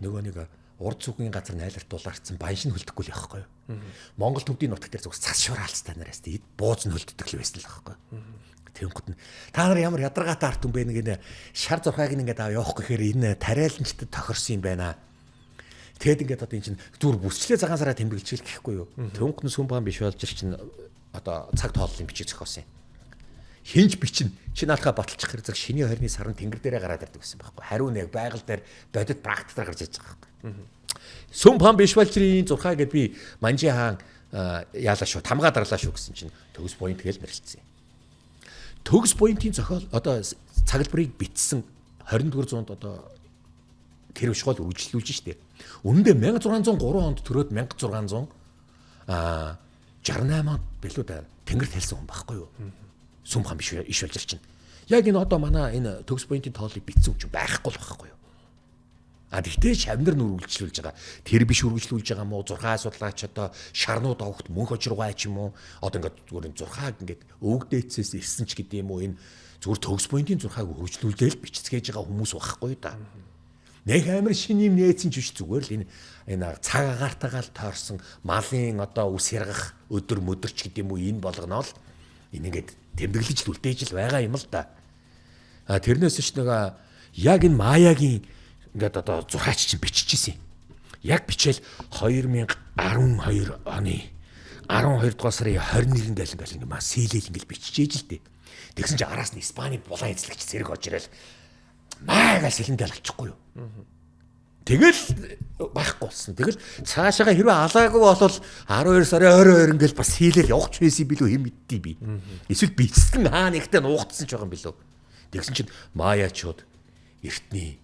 нөгөө нэг урд зүгийн газар найларт дулаарцсан баншин хөлдөхгүй л байхгүй юу? Монгол төвдийн нутаг дээр зүгс цас шураалцтай нараас тийм бууз нь хөлддөг л байсан л байхгүй юу? Тэнгууд нь та нар ямар ядаргаатай арт юм бэ нэг шар зурхааг ингээд явах гэхээр энэ тариаланчтай тохирсон юм байна. Тэгэд ингээд одоо энэ чинь зүр бүсчлээ цагаан сараа тэмдэглэж гэхгүй юу? Тэнгууд нь сүм баан биш болж чинь одоо цаг тооллын бичиг зохиосон юм. Хинж бичин чи наалхаа баталчих хэрэг шиний 20-ны сарын тэнгэр дээрээ гараад ирдэг гэсэн байхгүй. Хариу нэг байгаль дээр бодит практикаар гарч иж байгаа байхгүй. Сүм баан биш болчрийн зурхаа гэд би манжи хаан яалаа шүү, тамгаа дарлаа шүү гэсэн чинь төгс поинт гээл нэрлэлцсэн. Төгс поинтын зохиол одоо цаглбарыг бичсэн 20-р зуунд одоо тэр ушгол үргэлжлүүлж штэ. Үнэндээ 1603 онд төрөөд 1668 онд билүү да тэнгэр талсан хүн байхгүй юу? Сүм хам биш иш болж чинь. Яг энэ одоо манай энэ төгс поинтын тоолыг бичсэн хүн байхгүй л байхгүй юу? Тэгтээ шавнар нь үргэлжлүүлж байгаа. Тэр биш үргэлжлүүлж байгаа мó зурхаа судлаач одоо шарнууд овогт мөнх очиргаа ч юм уу. Одоо ингээд зүгээр зурхааг ингээд өвгдээцээс ирсэн ч гэдэм үү энэ зүгээр төгс поинтын зурхааг үргэлжлүүлээл бичцгээж байгаа хүмүүс байхгүй да. Нэг амар шин юм нээсэн ч биш зүгээр л энэ цаг агартайгаа л таарсан малын одоо үс яргах өдөр мөдөрч гэдэм үү энэ болгоно л энэ ингээд тэмдэглэж л үлдээж л байгаа юм л да. Тэрнээс ч нэг яг энэ маягийн ингээд одоо зурхаач чинь биччихсэн юм. Яг бичээл 2012 оны 12 дугаар сарын 21-нд ингээл маа сийлэл ингээл биччихэж л дээ. Тэгсэн чинь араас нь Испани булан эзлэгч зэрэг орж ирэл маягаа сэлэндэл алчихгүй юу. Тэгэл байхгүй болсон. Тэгэл цаашаага хэрвээ алаагүй болвол 12 сарын 22 ингээл бас сийлэл явах байсан билүү хэм мэдтий би. Эсвэл бичсэн хаа нэгтээ нуугдсан ч байгаа юм билүү. Тэгсэн чинь маяачууд эртний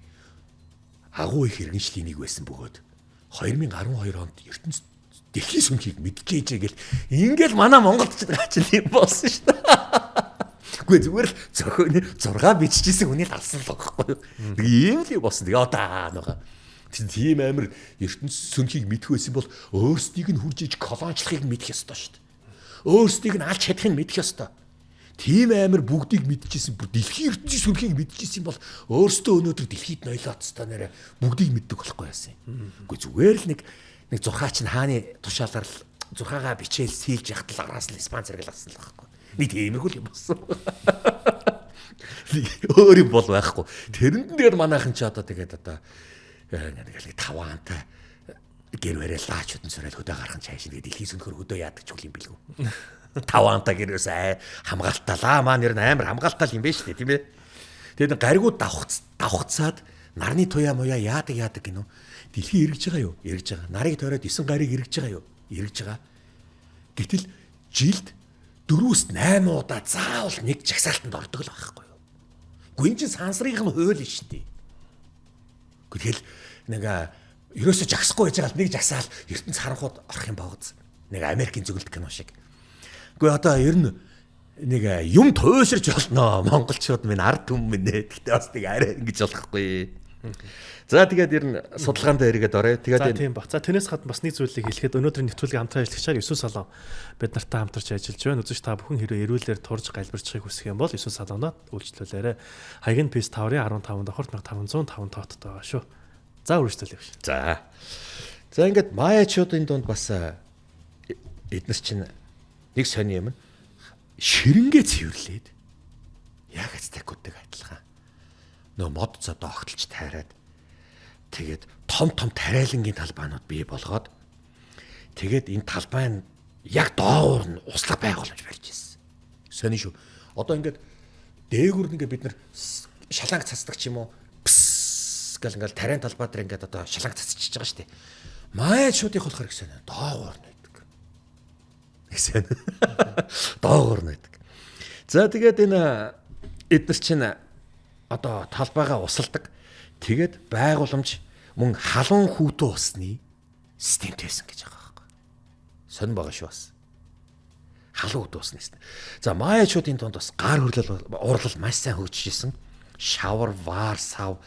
агуу их иргэншлийн нэг байсан бөгөөд 2012 онд ертөнцийн дэлхийн сүнхийг мэдчихэж гэл ингээл манай Монголд ч гаач юм болсон шүү дээ. Үгүй зүгээр л зохион 6 биччихсэн хүний алсан л байхгүй юу. Нэг ийм л болсон. Тэгээ одоо нөгөө тийм амир ертөнц сүнхийг мэдэх байсан бол өөрсдийг нь хурж иж колоничлахыг мэдэх ёстой шүү дээ. Өөрсдийг нь алж чадахыг мэдэх ёстой. Тийм амир бүгдийг мэдчихсэн бүр дэлхийн ертөнцийн сүнхийг мэдчихсэн бол өөрсдөө өнөөдөр дэлхийд ноёлоод та нэрэ бүгдийг мэддэг болохгүй байсан юм. Үгүй зүгээр л нэг зурхаач нь хааны тушаалаар л зурхаагаа бичээл сийлж яхад л араас л Испани зэрэг л авсан л байхгүй. Нэг тиймэрхүү юм болсон. Өөр юм бол байхгүй. Тэрэнд дээр манайхан ч одоо тэгээд одоо нэг таваантай гэр бариа лаач хөдөн сөрөл хөдөө гархан чааш нэг дэлхийн сүнхөр хөдөө яадаг ч үл юм билгүү. Таваантай гэрээс хамгаалтаа лаа маань ер нь амар хамгаалтай юм байна шүү дээ тийм ээ. Тэгээд гаригууд давхцаад нарны туяа муяа яадаг гинөө. Дэлхий эргэж байгаа юу? Эргэж байгаа. Нарыг тойроод 9 гарыг эргэж байгаа юу? Эргэж байгаа. Гэтэл жилд 4-8 удаа заавал нэг жагсаалтанд ордог л байхгүй юу? Гүн чин сансрын хууль шүү дээ. Тэгэл нэг ерөөсө жагсахгүй байж байгаа л нэг жагсаал ертөнц харанхууд орох юм богоц. Нэг Америкийн зөвлөлт кино шиг. Гэхдээ одоо ер нь нэг юм туйширч болно. Монголчууд минь ард түмэн минь. Гэхдээ бас нэг арай ингэж болохгүй. За тэгээд ер нь судалгаанд эргээд орё. Тэгээд тийм баг. За тэрнээс гадна бас нэг зүйлийг хэлэхэд өнөөдрийн нэвтрүүлгийн хамтран ажиллагчаар 9 салон бид нартай хамтарч ажиллаж байна. Үзэж та бүхэн хэрвээ эрүүлэр турж галбирчхийг хүсэх юм бол 9 салоноод үйлчлүүлээрэ. Хаягийн пис таврын 15 давхарт 505 тооттой байгаа шүү. За үргэлжлүүлээ гэж. За ингээд маяачуудын дунд бас эднес чинь нэг сони юм. Ширэнгээ цэвэрлээд яг ацтекуудыг адилхан. Нөө мод цодоо огтлж тайраад тэгээд том тариалангийн талбайнууд бий болгоод тэгээд энэ талбай нь яг доогуур нь услаг байгууламж барьж ирсэн. Сони шүү. Одоо ингээд дээгүр нэгэ бид нар шаланг цацдаг ч юм уу гэл ингээл тариан талбай дээр ингээд одоо шаланг цацчихж байгаа шүү дээ. Маяачуудын болохоор гэсэн доогуур нь байдаг. Гэсэн. Доогуур нь байдаг. За тэгээд энэ эднэр чинь одоо талбайгаа усалдаг. Тэгээд байгууламж мөн халуун хүүтэн усны системтэй байсан гэж байгаа байхгүй. Сонин байгаа шүү бас. Халуун хүүтэн усны систем. За маяачуудын донд бас гар хөрлөл урлал маш сайн хөгжижсэн. Шавар, ваар, сав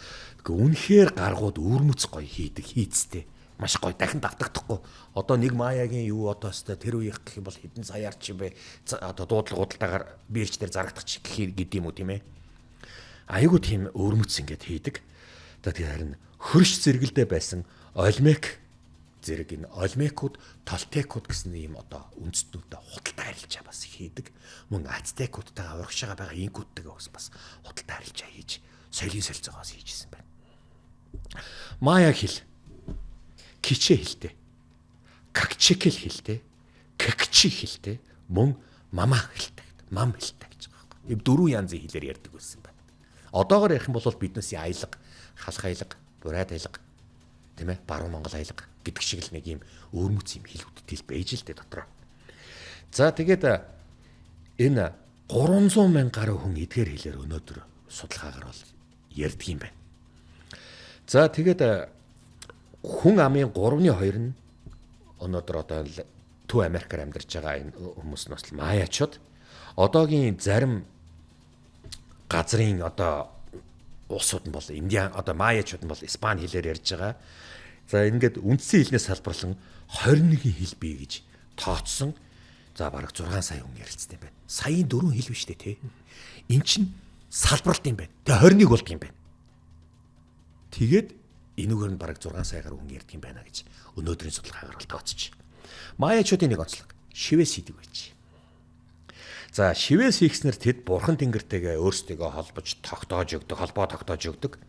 үнэхээр гаргууд өрмөц гоё хийцтэй. Маш гоё дахин давтагдахгүй. Одоо нэг маягийн юу одоо өстой тэр үеих гэх юм бол хэдэн саяар ч юм бэ. Одоо дуудлага худалдаагаар бирж дээр зарагдах ч гэдэг юм уу тийм ээ. Айгуу тийм өрмөц ингээд хийдэг. Тэгээд харин хөрш зэрэгэлдээ байсан олмек зэрэг энэ олмекууд, толтекууд гэсэн ийм одоо үндэстнүүдэд худалдаа харилцаа бас хийдэг. Мөн ацтекуудтайгаа урагшаага байгаа инкүүдтэйгээ бас худалдаа харилцаа хийж соёлын солилцоогоос хийжсэн байна. Мая хэл, кичэ хэлтэй, какчекэл хэлтэй, какчи хэлтэй, мөн мама хэлтэй, мам хэлтэй гэж байгаа юм. Ийм дөрвөн янзын хэлээр ярьдаг байсан байна. Одоогоор ярих юм бол биднээс аялга, халах аялга, бурайд аялга, тийм ээ, баруун Монгол аялга гэдэг шиг л нэг ийм өөрмөц юм хэлүүд тэл байж л дээ дотроо. За тэгээд энэ 300 мянга гаруй хүн эдгээр хэлээр өнөөдөр судалгаагаар бол ярьдаг юм байна. За тэгээд хүн амын 3/2 нь өнөөдөр одоо Төв Америкаар амьдарч байгаа энэ хүмүүс нь бас маяачууд одоогийн зарим газрын одоо улсууд нь бол Индиан одоо маяачууд нь бол Испани хэлээр ярьж байгаа. За ингээд үндсэн хэлнээс салбарлан 21 хэл бий гэж тооцсон. За бараг 6 сая хүн ярилцсан юм байна. Саяын 4 хэл биш үү те. Эн чин салбарлт юм байна. Тэгээ 21 болд юм байна. Тэгээд энүүгээр нь бараг 6 саягаар хүн ярьдаг юм байна гэж өнөөдрийн судалгаагаар бол тооцчих. Маяачуудын нэг онцлог шивээс хийдэг байж. За шивээс хийхснээр тэд бурхан тэнгэртэйгээ өөрсдөө холбож тогтоож өгдөг, холбоо тогтоож өгдөг.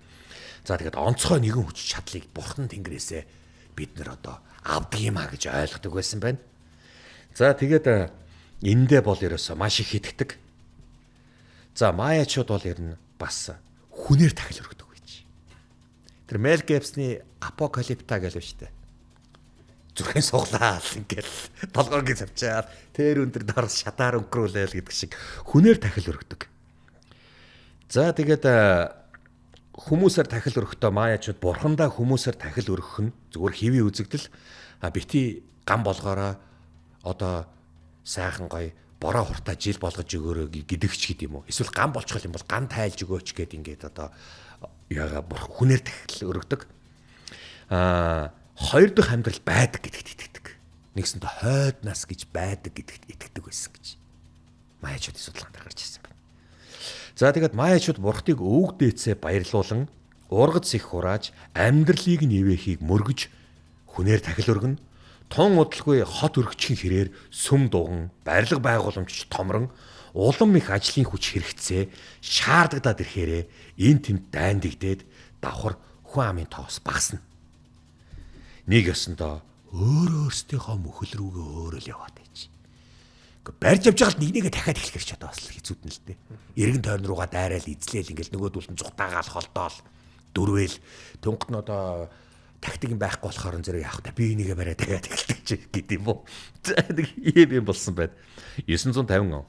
За тэгээд онцгой нэгэн хүч чадлыг бурхан тэнгэрээсээ бид нар одоо авдаг юм а гэж ойлгодог байсан байна. За тэгээд эндээ бол ерөөсөө маш их хитгдэг. За маяачууд бол ер нь бас хүнээр тахил өргөдөг байж. Тэр Мел Гибсны Апокалипта гэж байна шүү дээ. Зүрхэн суглаа ингээл толгойг завчаад тэр өндөр дор шатаар өнгөрүүлээл гэдэг шиг хүнээр тахил өргөдөг. За тэгээд хүмүүсээр тахил өргөхдөө маяачууд бурхандаа хүмүүсээр тахил өргөх нь зүгээр хэвийн үзэгдэл бити гам болгоороо одоо сайхан гоё бороо хуртаа жил болгож өгөөрэй гэдэгч гэд юм уу. Эсвэл гам болчих юм бол гам тайлж өгөөч гэд ингээд одоо яга хүнээр тахил өргөдөг. Хоёр дахь амьдрал байдаг гэдэгт итгэдэг. Нэгсэндээ хойд нас гэж байдаг гэдэгт итгэдэг байсан гэж маяачуудын судалгаанд гарч ирсэн байна. За тэгээд маяачууд бурхтыг өвөг дээдсээ баярлуулан уургац их хурааж амьдралыг нэвэхийг мөргөж хүнээр тахил өргөн тун удалгүй хот өргөчхийн хэрээр сүм дуган барилга байгууламж томрон улам их ажлын хүч хэрэгцээ шаардагдаад ирэхээрээ эн тэнд дайндэгдээд давхар хүн амын тоос багасна. Нэг ёсондоо өөрөөсдийнхөө мөхөл рүүгээ өөрөө л яваад байж. Гэхдээ барьж явж байгаа л нэгнийгээ дахиад эхлэх гэж одоо бас хэцүүдэн л дээ. Иргэн тойрон руугаа дайраал эзлээл ингээл нөгөөдүүл нь зүхтаагаал холдоол дөрвөл төнгөт нь одоо тактик юм байхгүй болохоор зэрэг явах та би энийгээ бариад дахиад эхэлдэг ч гэдэг юм уу. Нэг юм болсон байна. 950 он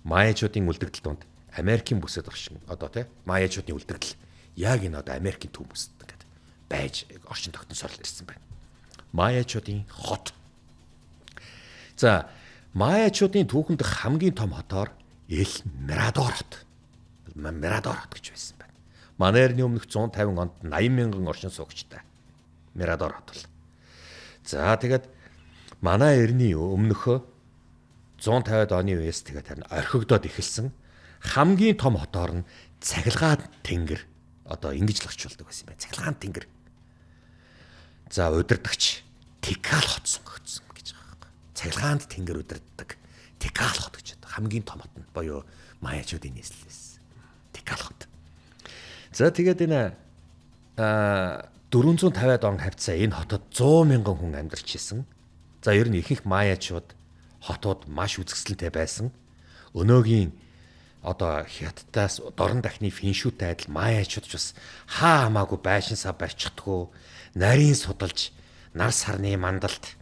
маяачуудын үлдэгдэл донд Америкийн бүсэд оршин одоо тий маяачуудын үлдэгдэл яг энэ одоо Америкийн төв бүсэд гэдэг байж оршин тогтносоор ирсэн байна. Маяачуудын хот. За маяачуудын түүхэнд хамгийн том хотоор Эл Мирадор хот. Мирадор хот гэж байсан байна. Манай эртний өмнөх 150 онд 80 мянган оршин суугчтай. Мирадор хот бол. За тэгээд манай эртний өмнөхөө 150-ад оны үеэс тэгээд харин орхигдоод эхэлсэн хамгийн том хотоор нь Цахилгаан тэнгэр одоо ингэж л орчуулдаг байсан байна. Цахилгаан тэнгэр. За удирдагч Тикал хот сонгогдсон гэж байгаа байхгүй. Цахилгаанд тэнгэр удирддаг Тикал хот гэж байна. Хамгийн том хот нь боёо маяачуудын нийслэлээс. Тикал хот. За тэгээд энэ 450-ад он хавцаа энэ хотод 100 мянган хүн амьдарч исэн. За ер нь ихэнх маяачууд хотууд маш үзэсгэлэнтэй байсан. Өнөөгийн одоо хятадаас дорн дахны финшүүтэй адил маяачууд ч бас хаа хамаагүй байшин сав барьчихдаггүй, нарийн судалж, нар сарны мандалт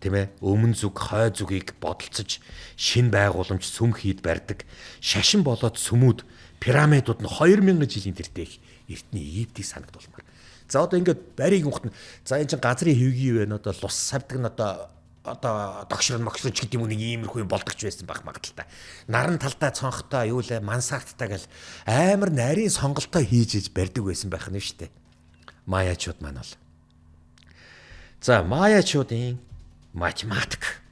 тийм ээ өмнө зүг хой зүгийг бодолцож шин байгууламж сүм хийд барьдаг, шашин болоод сүмүүд пирамидууд нь 2000 жилийн тэртех эртний Египтийг санагдуулмаар. За одоо ингээд барийг ухтна. За энэ чинь газрын хэвгий вэ? Одоо лус савдаг нь одоо догшрон могшрон ч гэдэг юм нэг иймэрхүү юм болдогч байсан байх магадaltaй. Наран талдаа цонхтой юу лээ мансарттай гэл амар нарийн сонголтоо хийж иж барьдаг байсан байх нь шүү дээ. Маяачууд маань бол. За маяачуудын математик.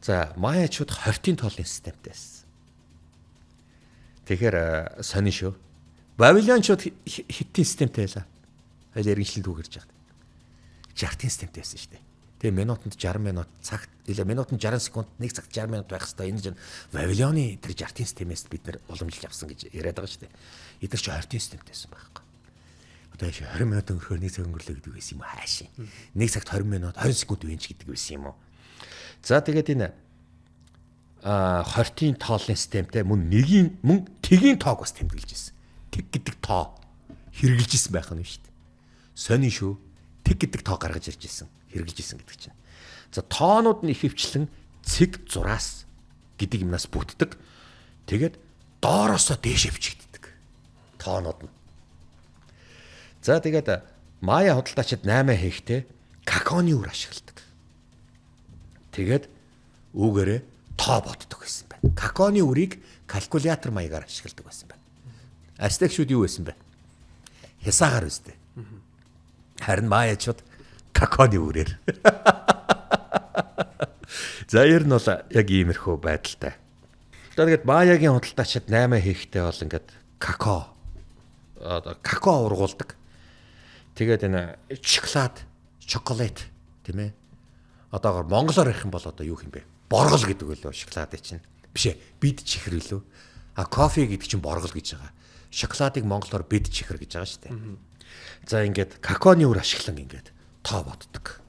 За маяачууд 20-ын тоолын системтэй байсан. Тэгэхээр сонин шүү. Вавилончууд хиттийн системтэй байлаа. Хайлт иргэншлэн түүгэрж байгаа. 60-ын системтэй байсан шүү дээ. Тэгээ минутанд 60 минут цагт илээ минутанд 60 секунд 1 цагт 60 минут байх хэвээр энэ чинь Вавилоны тэр 60-ын системээс бид нэр уламжилж авсан гэж яриад байгаа шүү дээ. Эдгээр чи 20-ын системтэй байсан байхгүй. Одоо 20 минут өнгөрөхөөр 1 цаг өнгөрлөө гэдэг байсан юм уу хаашаа. 1 цагт 20 минут 20 секунд үенч гэдэг байсан юм уу. За тэгээд энэ 20-ын тоолын системтэй мөн тэгийн тоог бас тэмдэглэж ирсэн. Тэг гэдэг тоо хэрэгжилж ирсэн байх нь шүү дээ. Сонин шүү. Тэг гэдэг тоо гаргаж ирж ирсэн. Хэрэгжилж ирсэн гэдэг чинь. За тоонууд нь ихэвчлэн цэг зураас гэдэг юмнаас бүтдэг. Тэгээд доороосоо дээшээ бичигддэг. Тоонууд нь. За тэгээд Майя худалдаачид 8 хийхдээ каконы үр ашигладаг. Тэгээд үүгээрээ тоо боддог байсан байна. Каконы үрийг калькулятор маягаар ашигладаг байсан байна. Астекчүүд юу байсан бэ? Хязгаар үстэй. Харин маяачууд каконы үрээр. За ер нь бол яг иймэрхүү байдалтай. Тэгээд маягийн худалдаачид 8 хийхдээ бол ингээд какао ургуулдаг. Тэгээд энэ шоколад тийм ээ. Одоогоор монголоор ярих юм бол одоо юу юм бэ? Боргол гэдэг үлээ шоколадыг чинь. Биш ээ, бид чихэр үлээ. Кофе гэдэг чинь боргол гэж байгаа. Шоколадыг монголоор бид чихэр гэж байгаа шүү дээ. За ингээд каконы үр ашиглан ингээд тоо боддог.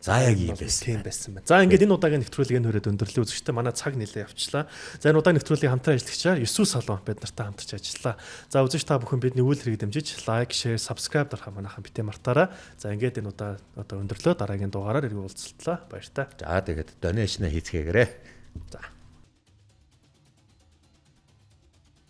За яг юм байсан. Тийм байсан байна. За ингээд энэ удаагийн нэвтрүүлгийг нөрөөд өндөрлөө үзэгчтэй манай цаг нэлээд явчлаа. За энэ удаагийн нэвтрүүлгийг хамтран ажиллагчаар Есүс салон бид нартай хамтарч ажиллалаа. За үзэгч та бүхэн бидний үйл хэрэг дэмжиж лайк, шеэр, сабскрайб дарахаа манайхан битээ мартаарай. За ингээд энэ удаа одоо өндөрлөө дараагийн дугаараар иргэн уулзлаа. Баяр та. За тэгээд донешн хийцгээгээрэй. За